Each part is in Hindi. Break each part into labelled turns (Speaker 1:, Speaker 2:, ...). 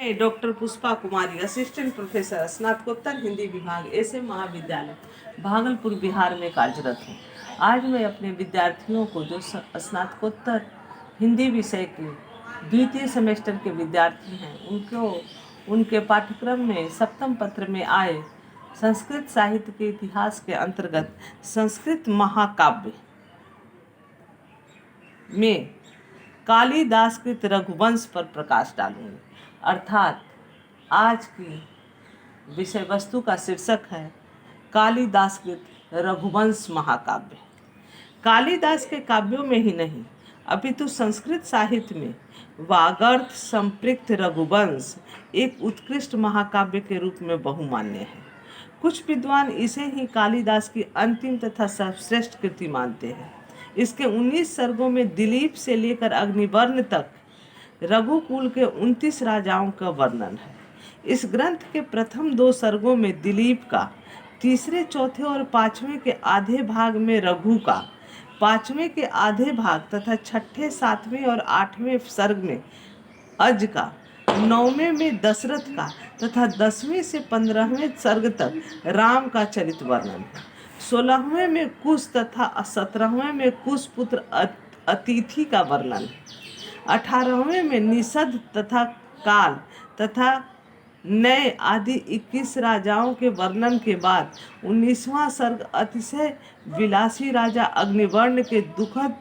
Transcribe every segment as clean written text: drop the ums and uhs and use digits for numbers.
Speaker 1: मैं डॉक्टर पुष्पा कुमारी, असिस्टेंट प्रोफेसर, स्नातकोत्तर हिंदी विभाग, ऐसे महाविद्यालय भागलपुर बिहार में कार्यरत हूँ। आज मैं अपने विद्यार्थियों को जो स्नातकोत्तर हिंदी विषय के द्वितीय सेमेस्टर के विद्यार्थी हैं उनको उनके पाठ्यक्रम में सप्तम पत्र में आए संस्कृत साहित्य के इतिहास के अंतर्गत संस्कृत महाकाव्य में कालिदास कृत रघुवंश पर प्रकाश डालूंगी। अर्थात आज की विषय वस्तु का शीर्षक है कालिदास कृत रघुवंश महाकाव्य। कालिदास के काव्यों में ही नहीं अपितु संस्कृत साहित्य में वागर्थ संपृक्त रघुवंश एक उत्कृष्ट महाकाव्य के रूप में बहुमान्य है। कुछ विद्वान इसे ही कालिदास की अंतिम तथा सर्वश्रेष्ठ कृति मानते हैं। इसके 19 सर्गों में दिलीप से लेकर अग्निवर्ण तक रघुकुल के 29 राजाओं का वर्णन है। इस ग्रंथ के प्रथम 2 सर्गों में दिलीप का, तीसरे, चौथे और 5वें के आधे भाग में रघु का, 5वें के आधे भाग तथा 6ठे, 7वें और 8वें सर्ग में अज का, 9वें में दशरथ का तथा 10वें से 15वें सर्ग तक राम का चरित वर्णन है। 16वें में कुश तथा 17वें में कुश पुत्र अतिथि का वर्णन है। 18वें में निषद तथा काल तथा नए आदि 21 राजाओं के वर्णन के बाद 19वां सर्ग अतिशय विलासी राजा अग्निवर्ण के दुखद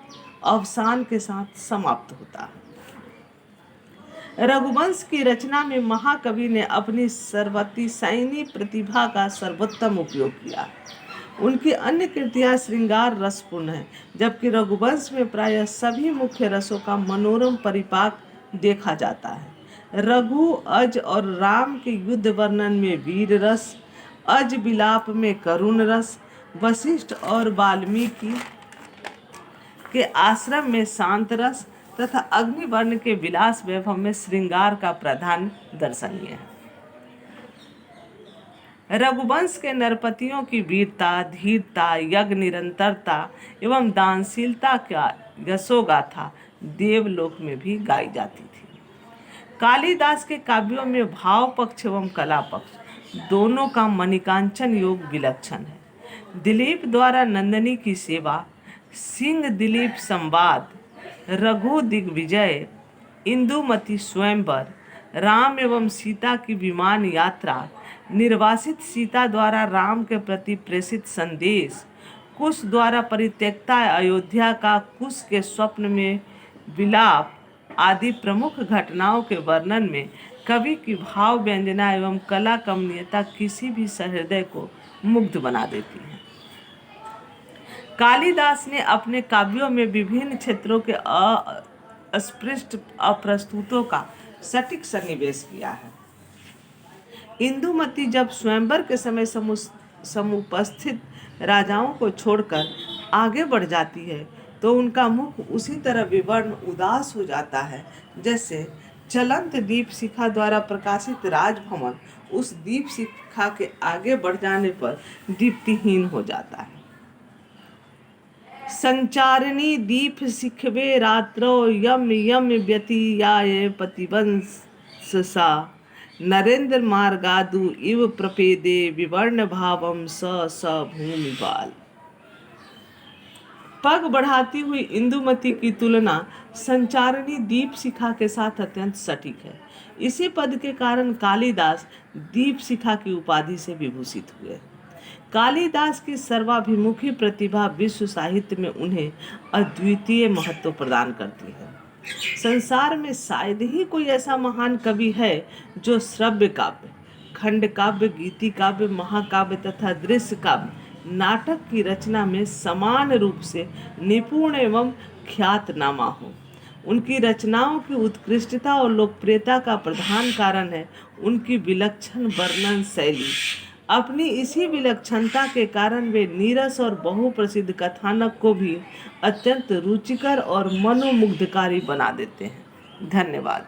Speaker 1: अवसान के साथ समाप्त होता है। रघुवंश की रचना में महाकवि ने अपनी सर्वतिशायी प्रतिभा का सर्वोत्तम उपयोग किया। उनकी अन्य कृतियां श्रृंगार रसपूर्ण हैं, जबकि रघुवंश में प्रायः सभी मुख्य रसों का मनोरम परिपाक देखा जाता है। रघु, अज और राम के युद्ध वर्णन में वीर रस, अज विलाप में करुण रस, वशिष्ठ और वाल्मीकि के आश्रम में शांत रस तथा अग्निवर्ण के विलास वैभव में श्रृंगार का प्राधान्य दर्शनीय है। रघुवंश के नरपतियों की वीरता, धीरता, यज्ञ निरंतरता एवं दानशीलता का यशोगाथा देवलोक में भी गाई जाती थी। कालिदास के काव्यों में भाव पक्ष एवं कला पक्ष दोनों का मणिकांचन योग विलक्षण है। दिलीप द्वारा नंदिनी की सेवा, सिंह दिलीप संवाद, रघु दिग्विजय, इंदुमती स्वयंवर, राम एवं सीता की विमान यात्रा, निर्वासित सीता द्वारा राम के प्रति प्रेषित संदेश, कुश द्वारा परित्यक्ता अयोध्या का कुश के स्वप्न में विलाप आदि प्रमुख घटनाओं के वर्णन में कवि की भाव व्यंजना एवं कला कमनीयता किसी भी सहृदय को मुग्ध बना देती है। कालिदास ने अपने काव्यों में विभिन्न क्षेत्रों के अस्पृष्ट अप्रस्तुतों का सटीक सन्निवेश किया है। इंदुमती जब स्वयंवर के समय समुपस्थित राजाओं को छोड़कर आगे बढ़ जाती है तो उनका मुख उसी तरह विवर्ण उदास हो जाता है जैसे चलंत दीप शिखा द्वारा प्रकाशित राजभवन उस दीप शिखा के आगे बढ़ जाने पर दीप्तिहीन हो जाता है। संचारिणी दीप शिखवे रात्रो यम यम व्यतीयाय पतिवंश सा नरेंद्र मार्गादु इव प्रपेदे विवर्ण भावम स भूमिपाल। पग बढ़ाती हुई इंदुमती की तुलना संचारिणी दीप शिखा के साथ अत्यंत सटीक है। इसी पद के कारण कालिदास दीप शिखा की उपाधि से विभूषित हुए। कालिदास की सर्वाभिमुखी प्रतिभा विश्व साहित्य में उन्हें अद्वितीय महत्व प्रदान करती है। संसार में शायद ही कोई ऐसा महान कवि है जो श्रव्य काव्य, खंड काव्य, गीति काव्य, महाकाव्य तथा दृश्य काव्य, नाटक की रचना में समान रूप से निपुण एवं ख्यातनामा हो। उनकी रचनाओं की उत्कृष्टता और लोकप्रियता का प्रधान कारण है उनकी विलक्षण वर्णन शैली। अपनी इसी विलक्षणता के कारण वे नीरस और बहुप्रसिद्ध कथानक को भी अत्यंत रुचिकर और मनोमुग्धकारी बना देते हैं। धन्यवाद।